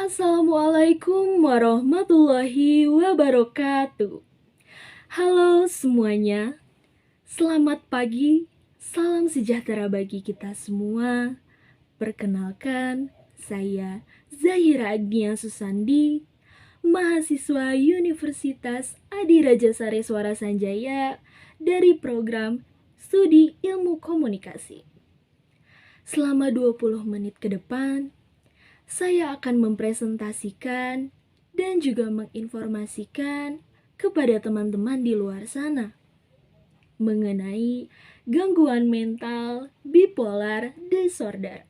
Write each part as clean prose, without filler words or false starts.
Assalamualaikum warahmatullahi wabarakatuh. Halo semuanya, selamat pagi, salam sejahtera bagi kita semua. Perkenalkan, saya Zahira Agnia Susandi, mahasiswa Universitas Adi Raja Sareswara Sanjaya dari program Studi Ilmu Komunikasi. Selama 20 menit ke depan, saya akan mempresentasikan dan juga menginformasikan kepada teman-teman di luar sana mengenai gangguan mental bipolar disorder.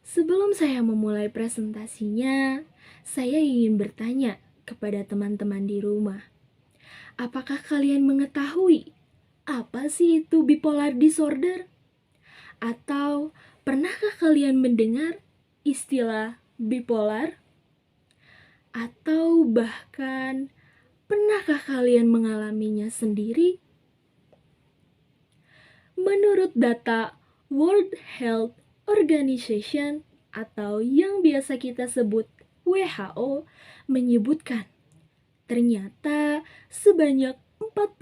Sebelum saya memulai presentasinya, saya ingin bertanya kepada teman-teman di rumah. Apakah kalian mengetahui apa sih itu bipolar disorder? Atau pernahkah kalian mendengar istilah bipolar? Atau bahkan pernahkah kalian mengalaminya sendiri? Menurut data World Health Organization atau yang biasa kita sebut WHO menyebutkan ternyata sebanyak 45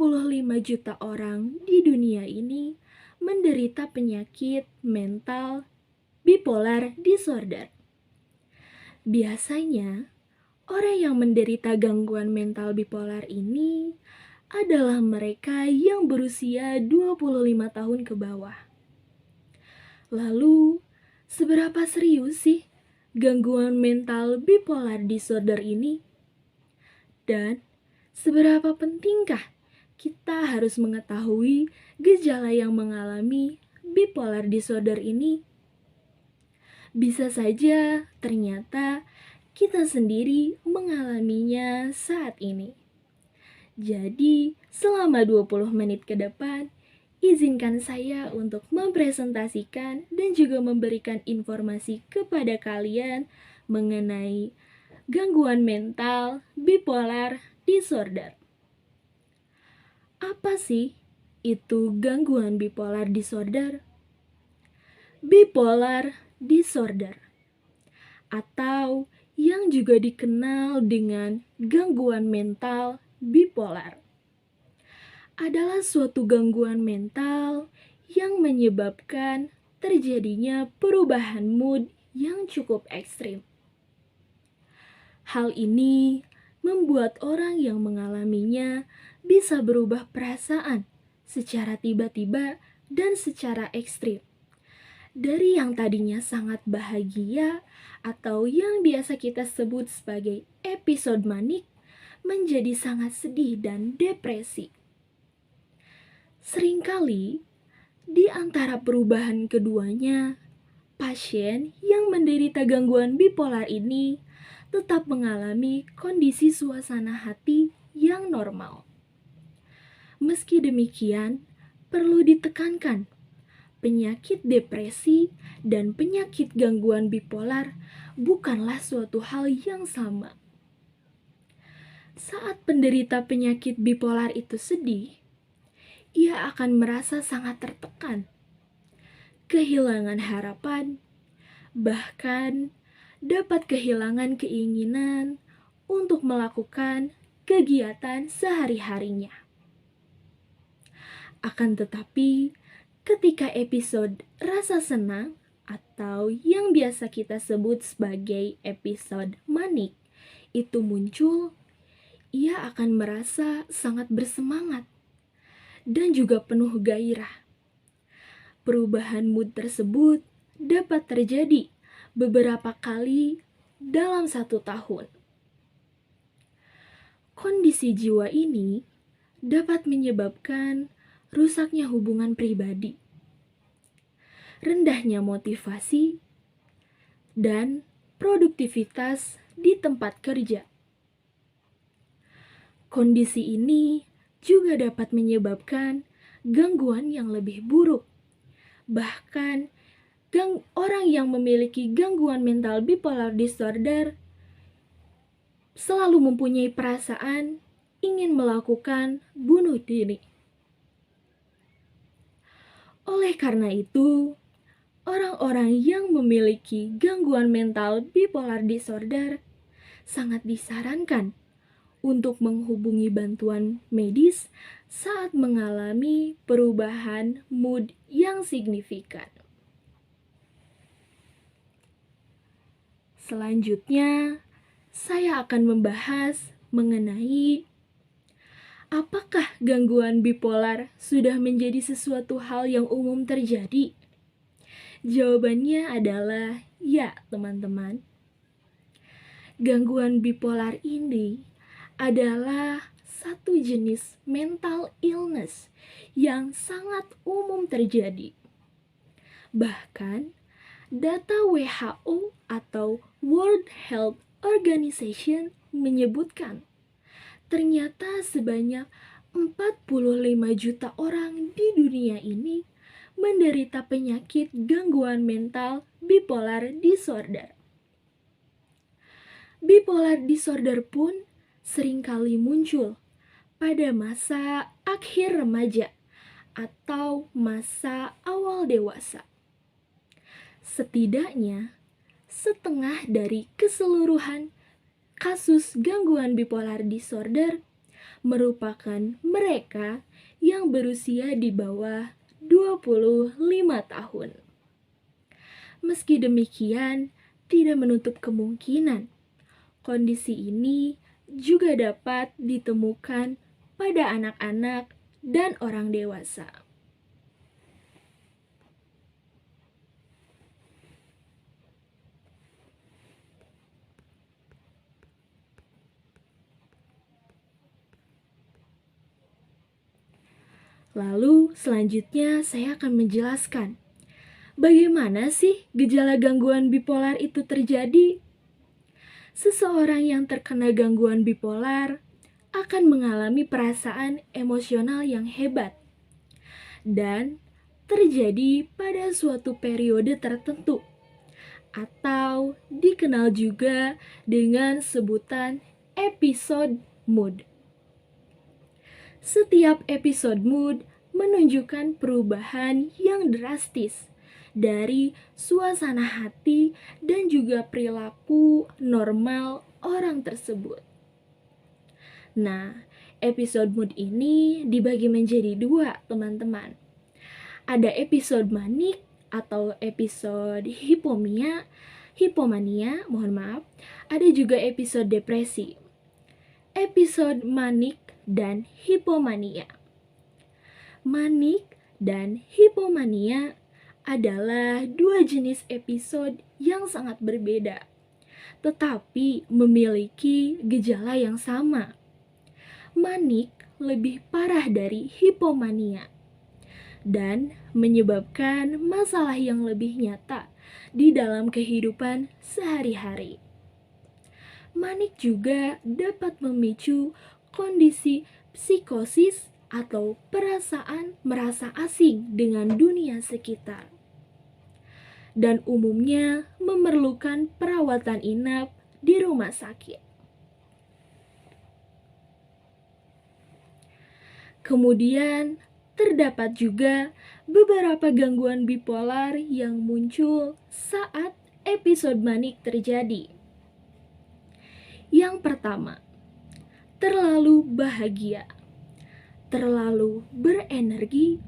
juta orang di dunia ini menderita penyakit mental bipolar disorder. Biasanya, orang yang menderita gangguan mental bipolar ini adalah mereka yang berusia 25 tahun ke bawah. Lalu, seberapa serius sih gangguan mental bipolar disorder ini? Dan seberapa pentingkah kita harus mengetahui gejala yang mengalami bipolar disorder ini? Bisa saja ternyata kita sendiri mengalaminya saat ini. Jadi, selama 20 menit ke depan, izinkan saya untuk mempresentasikan dan juga memberikan informasi kepada kalian mengenai gangguan mental bipolar disorder. Apa sih itu gangguan bipolar disorder? Bipolar disorder atau yang juga dikenal dengan gangguan mental bipolar adalah suatu gangguan mental yang menyebabkan terjadinya perubahan mood yang cukup ekstrim. Hal ini membuat orang yang mengalaminya bisa berubah perasaan secara tiba-tiba dan secara ekstrim. Dari yang tadinya sangat bahagia atau yang biasa kita sebut sebagai episode manik menjadi sangat sedih dan depresi. Seringkali di antara perubahan keduanya, pasien yang menderita gangguan bipolar ini tetap mengalami kondisi suasana hati yang normal. Meski demikian, perlu ditekankan penyakit depresi dan penyakit gangguan bipolar bukanlah suatu hal yang sama. Saat penderita penyakit bipolar itu sedih, ia akan merasa sangat tertekan, kehilangan harapan, bahkan dapat kehilangan keinginan untuk melakukan kegiatan sehari-harinya. Akan tetapi, ketika episode rasa senang atau yang biasa kita sebut sebagai episode manik itu muncul, ia akan merasa sangat bersemangat dan juga penuh gairah. Perubahan mood tersebut dapat terjadi beberapa kali dalam 1 tahun. Kondisi jiwa ini dapat menyebabkan rusaknya hubungan pribadi, rendahnya motivasi, dan produktivitas di tempat kerja. Kondisi ini juga dapat menyebabkan gangguan yang lebih buruk. Bahkan, orang yang memiliki gangguan mental bipolar disorder selalu mempunyai perasaan ingin melakukan bunuh diri. Oleh karena itu, orang-orang yang memiliki gangguan mental bipolar disorder sangat disarankan untuk menghubungi bantuan medis saat mengalami perubahan mood yang signifikan. Selanjutnya, saya akan membahas mengenai apakah gangguan bipolar sudah menjadi sesuatu hal yang umum terjadi? Jawabannya adalah ya, teman-teman. Gangguan bipolar ini adalah satu jenis mental illness yang sangat umum terjadi. Bahkan, data WHO atau World Health Organization menyebutkan ternyata sebanyak 45 juta orang di dunia ini menderita penyakit gangguan mental bipolar disorder. Bipolar disorder pun seringkali muncul pada masa akhir remaja atau masa awal dewasa. Setidaknya, setengah dari keseluruhan kasus gangguan bipolar disorder merupakan mereka yang berusia di bawah 25 tahun. Meski demikian, tidak menutup kemungkinan kondisi ini juga dapat ditemukan pada anak-anak dan orang dewasa. Lalu selanjutnya saya akan menjelaskan bagaimana sih gejala gangguan bipolar itu terjadi. Seseorang yang terkena gangguan bipolar akan mengalami perasaan emosional yang hebat dan terjadi pada suatu periode tertentu atau dikenal juga dengan sebutan episode mood. Setiap episode mood menunjukkan perubahan yang drastis dari suasana hati dan juga perilaku normal orang tersebut. Nah, episode mood ini dibagi menjadi dua, teman-teman. Ada episode manik atau episode hipomania, mohon maaf. Ada juga episode depresi. Episode manik dan hipomania. Manik dan hipomania adalah dua jenis episode yang sangat berbeda, tetapi memiliki gejala yang sama. Manik lebih parah dari hipomania dan menyebabkan masalah yang lebih nyata di dalam kehidupan sehari-hari. Manik juga dapat memicu kondisi psikosis atau perasaan merasa asing dengan dunia sekitar, dan umumnya memerlukan perawatan inap di rumah sakit. Kemudian, terdapat juga beberapa gangguan bipolar yang muncul saat episode manik terjadi. Yang pertama, terlalu bahagia, terlalu berenergi,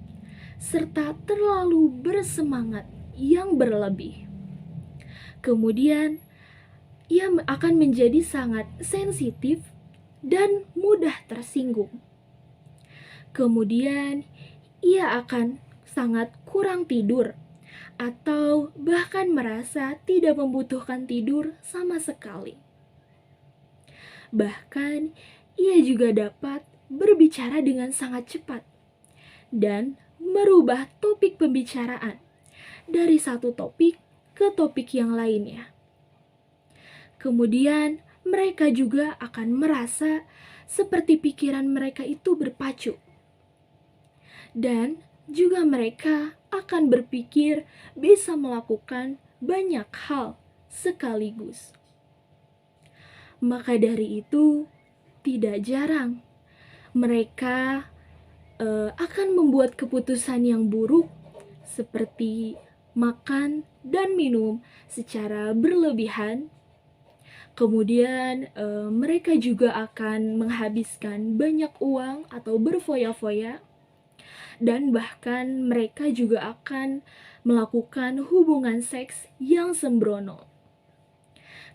serta terlalu bersemangat yang berlebih. Kemudian, ia akan menjadi sangat sensitif dan mudah tersinggung. Kemudian, ia akan sangat kurang tidur atau bahkan merasa tidak membutuhkan tidur sama sekali. Bahkan, ia juga dapat berbicara dengan sangat cepat dan merubah topik pembicaraan dari satu topik ke topik yang lainnya. Kemudian, mereka juga akan merasa seperti pikiran mereka itu berpacu. Dan juga mereka akan berpikir bisa melakukan banyak hal sekaligus. Maka dari itu, tidak jarang mereka akan membuat keputusan yang buruk seperti makan dan minum secara berlebihan. Kemudian mereka juga akan menghabiskan banyak uang atau berfoya-foya, dan bahkan mereka juga akan melakukan hubungan seks yang sembrono.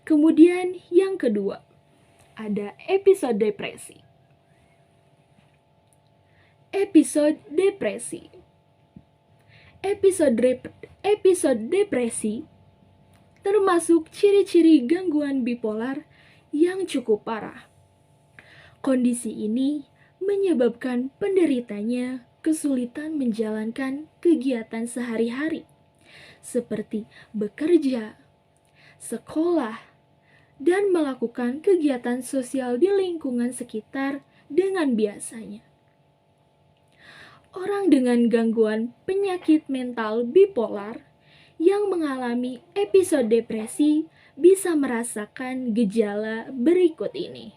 Kemudian yang kedua, ada episode depresi. Episode depresi. Episode depresi termasuk ciri-ciri gangguan bipolar yang cukup parah. Kondisi ini menyebabkan penderitanya kesulitan menjalankan kegiatan sehari-hari, seperti bekerja, sekolah, dan melakukan kegiatan sosial di lingkungan sekitar dengan biasanya. Orang dengan gangguan penyakit mental bipolar yang mengalami episode depresi bisa merasakan gejala berikut ini.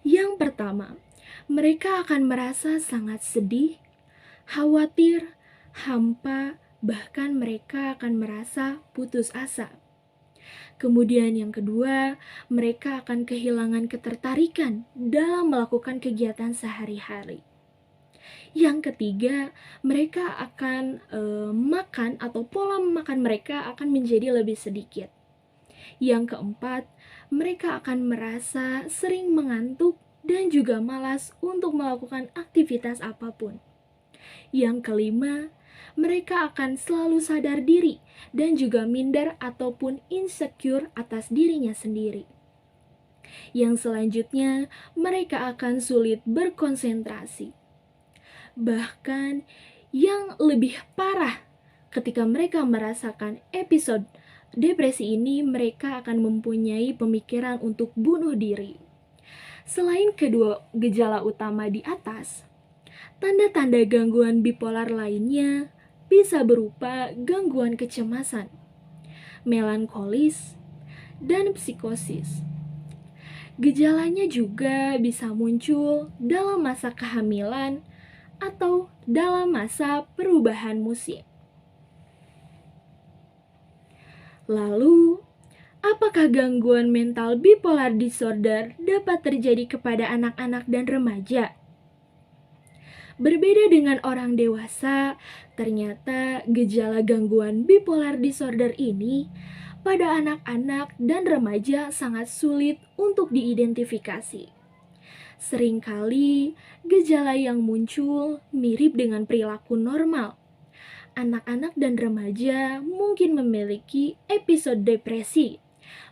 Yang pertama, mereka akan merasa sangat sedih, khawatir, hampa, bahkan mereka akan merasa putus asa. Kemudian yang kedua, mereka akan kehilangan ketertarikan dalam melakukan kegiatan sehari-hari. Yang ketiga, mereka akan makan atau pola makan mereka akan menjadi lebih sedikit. Yang keempat, mereka akan merasa sering mengantuk dan juga malas untuk melakukan aktivitas apapun. Yang kelima, mereka akan selalu sadar diri dan juga minder ataupun insecure atas dirinya sendiri. Yang selanjutnya, mereka akan sulit berkonsentrasi. Bahkan yang lebih parah, ketika mereka merasakan episode depresi ini, mereka akan mempunyai pemikiran untuk bunuh diri. Selain kedua gejala utama di atas, tanda-tanda gangguan bipolar lainnya bisa berupa gangguan kecemasan, melankolis, dan psikosis. Gejalanya juga bisa muncul dalam masa kehamilan atau dalam masa perubahan musim. Lalu, apakah gangguan mental bipolar disorder dapat terjadi kepada anak-anak dan remaja? Berbeda dengan orang dewasa, ternyata gejala gangguan bipolar disorder ini pada anak-anak dan remaja sangat sulit untuk diidentifikasi. Seringkali gejala yang muncul mirip dengan perilaku normal. Anak-anak dan remaja mungkin memiliki episode depresi,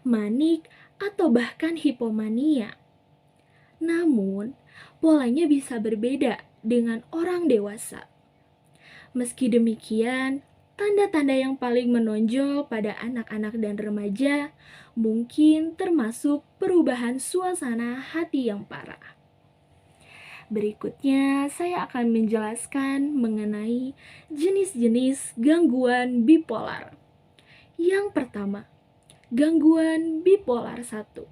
manik, atau bahkan hipomania. Namun, polanya bisa berbeda dengan orang dewasa. Meski demikian, tanda-tanda yang paling menonjol pada anak-anak dan remaja mungkin termasuk perubahan suasana hati yang parah. Berikutnya, saya akan menjelaskan mengenai jenis-jenis gangguan bipolar. Yang pertama, gangguan bipolar 1.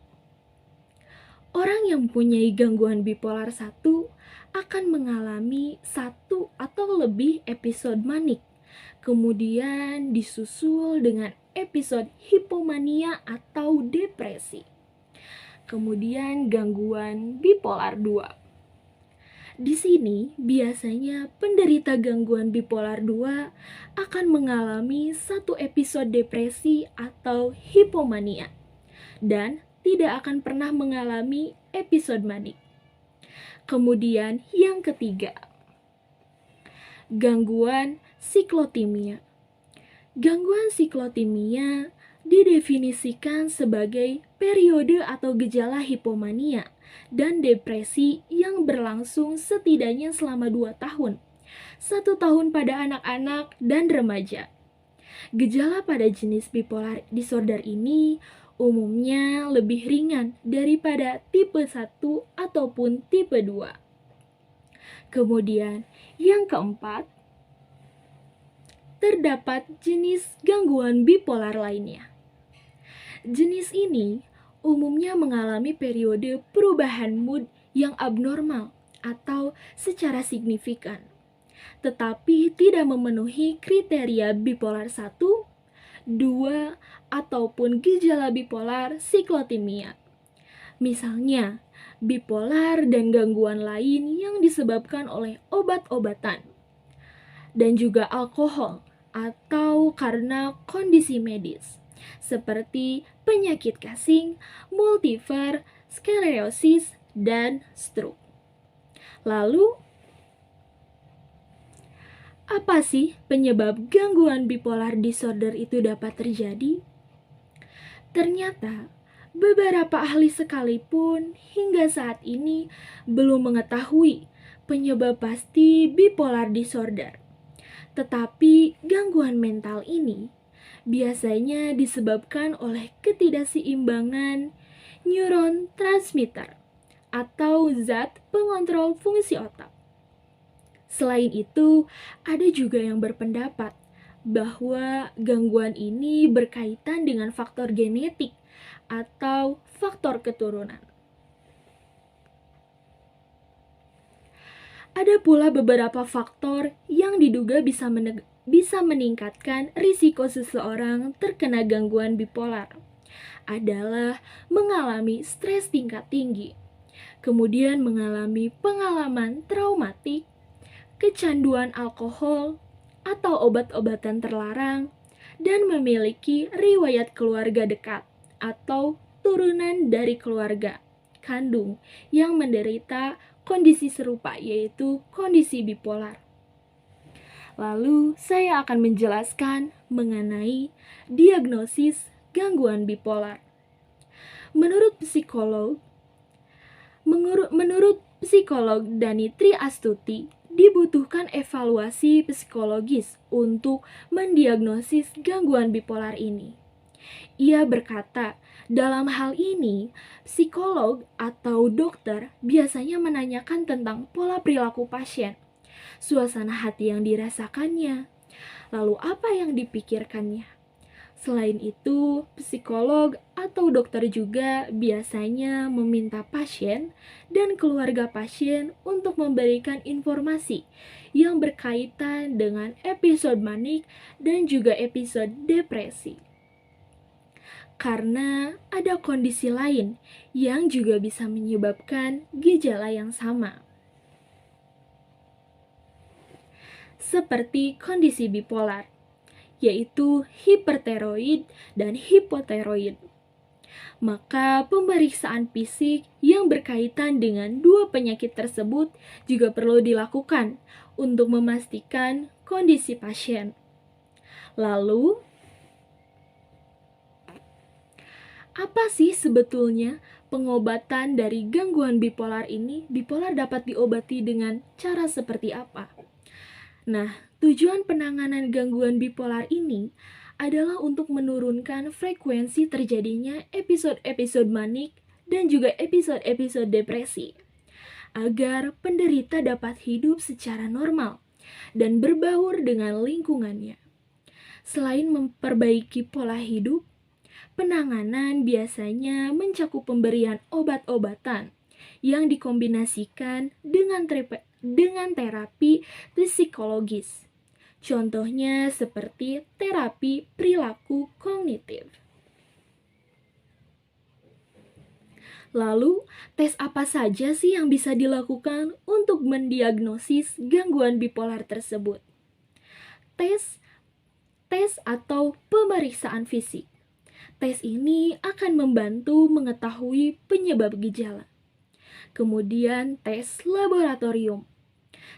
Orang yang mempunyai gangguan bipolar 1 akan mengalami 1 atau lebih episode manik, kemudian disusul dengan episode hipomania atau depresi. Kemudian gangguan bipolar 2. Di sini, biasanya penderita gangguan bipolar 2 akan mengalami 1 episode depresi atau hipomania dan tidak akan pernah mengalami episode manik. Kemudian yang ketiga, gangguan siklotimia. Gangguan siklotimia didefinisikan sebagai periode atau gejala hipomania dan depresi yang berlangsung setidaknya selama 2 tahun, 1 tahun pada anak-anak dan remaja. Gejala pada jenis bipolar disorder ini umumnya lebih ringan daripada tipe 1 ataupun tipe 2. Kemudian yang keempat, terdapat jenis gangguan bipolar lainnya. Jenis ini umumnya mengalami periode perubahan mood yang abnormal atau secara signifikan. tetapi tidak memenuhi kriteria bipolar 1, 2, ataupun gejala bipolar siklotimia. Misalnya, bipolar dan gangguan lain yang disebabkan oleh obat-obatan, dan juga alkohol, atau karena kondisi medis, seperti penyakit Cushing, multiple sklerosis, dan stroke. Lalu, apa sih penyebab gangguan bipolar disorder itu dapat terjadi? Ternyata, beberapa ahli sekalipun hingga saat ini belum mengetahui penyebab pasti bipolar disorder. Tetapi gangguan mental ini biasanya disebabkan oleh ketidakseimbangan neuron transmitter atau zat pengontrol fungsi otak. Selain itu, ada juga yang berpendapat bahwa gangguan ini berkaitan dengan faktor genetik atau faktor keturunan. Ada pula beberapa faktor yang diduga bisa meningkatkan risiko seseorang terkena gangguan bipolar. Adalah mengalami stres tingkat tinggi, kemudian mengalami pengalaman traumatik, kecanduan alkohol atau obat-obatan terlarang, dan memiliki riwayat keluarga dekat atau turunan dari keluarga kandung yang menderita kondisi serupa, yaitu kondisi bipolar. Lalu, saya akan menjelaskan mengenai diagnosis gangguan bipolar. Menurut psikolog Dani Tri Astuti, dibutuhkan evaluasi psikologis untuk mendiagnosis gangguan bipolar ini. Ia berkata, dalam hal ini, psikolog atau dokter biasanya menanyakan tentang pola perilaku pasien, suasana hati yang dirasakannya, lalu apa yang dipikirkannya. Selain itu, psikolog atau dokter juga biasanya meminta pasien dan keluarga pasien untuk memberikan informasi yang berkaitan dengan episode manik dan juga episode depresi. Karena ada kondisi lain yang juga bisa menyebabkan gejala yang sama. Seperti kondisi bipolar, yaitu hipertiroid dan hipotiroid. Maka pemeriksaan fisik yang berkaitan dengan dua penyakit tersebut juga perlu dilakukan untuk memastikan kondisi pasien. Lalu, apa sih sebetulnya pengobatan dari gangguan bipolar ini? Bipolar dapat diobati dengan cara seperti apa? Nah, tujuan penanganan gangguan bipolar ini adalah untuk menurunkan frekuensi terjadinya episode-episode manik dan juga episode-episode depresi, agar penderita dapat hidup secara normal dan berbaur dengan lingkungannya. Selain memperbaiki pola hidup, penanganan biasanya mencakup pemberian obat-obatan yang dikombinasikan dengan terapi psikologis. Contohnya seperti terapi perilaku kognitif. Lalu, tes apa saja sih yang bisa dilakukan untuk mendiagnosis gangguan bipolar tersebut? Tes atau pemeriksaan fisik. Tes ini akan membantu mengetahui penyebab gejala. Kemudian tes laboratorium.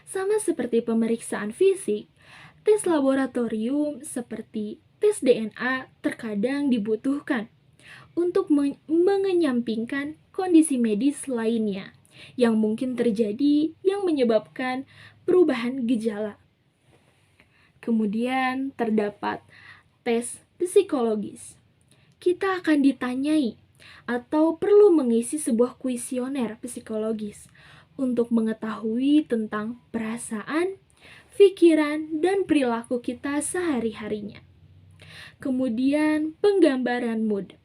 Sama seperti pemeriksaan fisik, tes laboratorium seperti tes DNA terkadang dibutuhkan untuk mengenyampingkan kondisi medis lainnya yang mungkin terjadi yang menyebabkan perubahan gejala. Kemudian terdapat tes psikologis. Kita akan ditanyai atau perlu mengisi sebuah kuesioner psikologis untuk mengetahui tentang perasaan, pikiran, dan perilaku kita sehari-harinya. Kemudian penggambaran mood.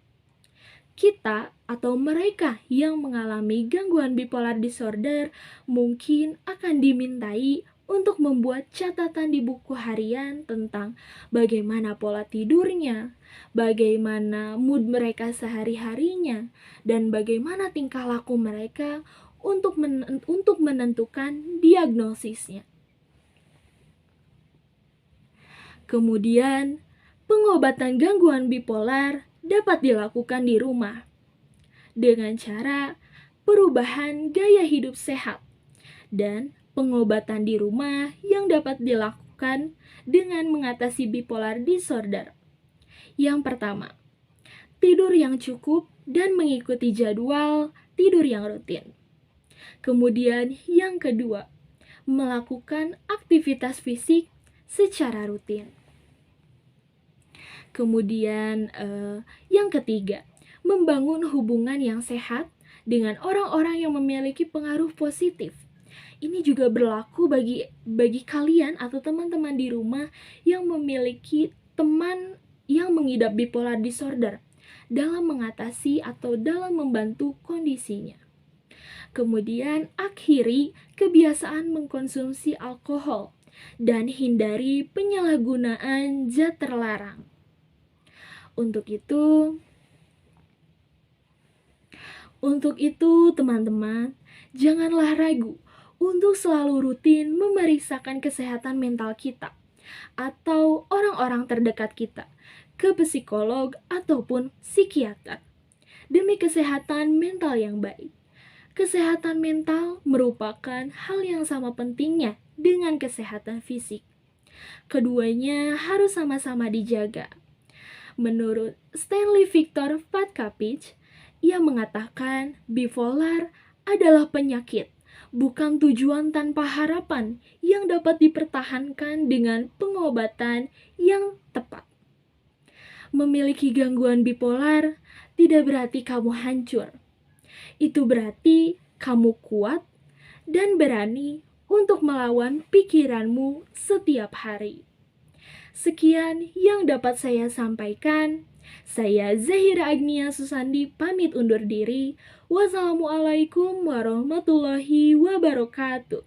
Kita atau mereka yang mengalami gangguan bipolar disorder mungkin akan dimintai untuk membuat catatan di buku harian tentang bagaimana pola tidurnya, bagaimana mood mereka sehari-harinya, dan bagaimana tingkah laku mereka untuk menentukan diagnosisnya. Kemudian, pengobatan gangguan bipolar dapat dilakukan di rumah dengan cara perubahan gaya hidup sehat dan pengobatan di rumah yang dapat dilakukan dengan mengatasi bipolar disorder. Yang pertama, tidur yang cukup dan mengikuti jadwal tidur yang rutin. Kemudian yang kedua, melakukan aktivitas fisik secara rutin. Kemudian yang ketiga, membangun hubungan yang sehat dengan orang-orang yang memiliki pengaruh positif. Ini juga berlaku bagi kalian atau teman-teman di rumah yang memiliki teman yang mengidap bipolar disorder dalam mengatasi atau dalam membantu kondisinya. Kemudian akhiri kebiasaan mengkonsumsi alkohol dan hindari penyalahgunaan zat terlarang. Untuk itu teman-teman, janganlah ragu untuk selalu rutin memeriksakan kesehatan mental kita atau orang-orang terdekat kita ke psikolog ataupun psikiater demi kesehatan mental yang baik. Kesehatan mental merupakan hal yang sama pentingnya dengan kesehatan fisik. Keduanya harus sama-sama dijaga. Menurut Stanley Victor Patkovich, ia mengatakan bipolar adalah penyakit, bukan tujuan tanpa harapan yang dapat dipertahankan dengan pengobatan yang tepat. Memiliki gangguan bipolar tidak berarti kamu hancur. Itu berarti kamu kuat dan berani untuk melawan pikiranmu setiap hari. Sekian yang dapat saya sampaikan. Saya Zahira Agnia Susandi pamit undur diri. Wassalamualaikum warahmatullahi wabarakatuh.